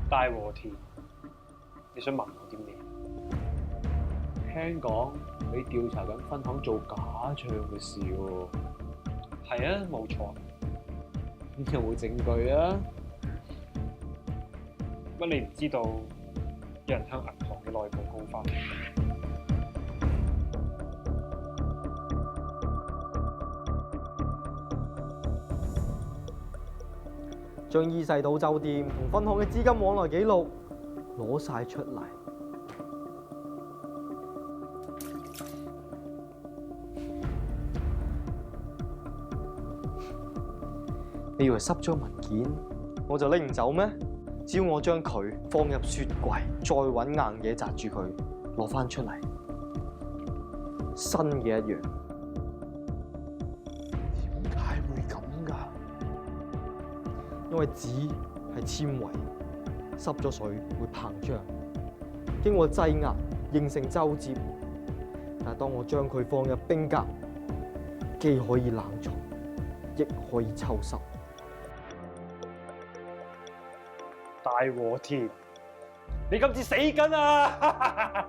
大和田，你想問我啲咩？聽講你調查緊分行做假賬嘅事喎，係啊，冇錯。你有冇證據啊？乜你唔知道有人向銀行嘅內部告發？將依世島酒店同分行嘅資金往來記錄攞晒出嚟。你以為濕咗文件我就拎唔走咩？只要我將佢放入雪櫃，再揾硬嘢擲住佢，攞翻出嚟，新嘅一樣。點解會咁㗎？因為紙係纖維，濕咗水會膨脹，經過擠壓形成皺摺。但係當我將佢放入冰格，既可以冷藏，亦可以抽濕。大和田，你今次死緊啊！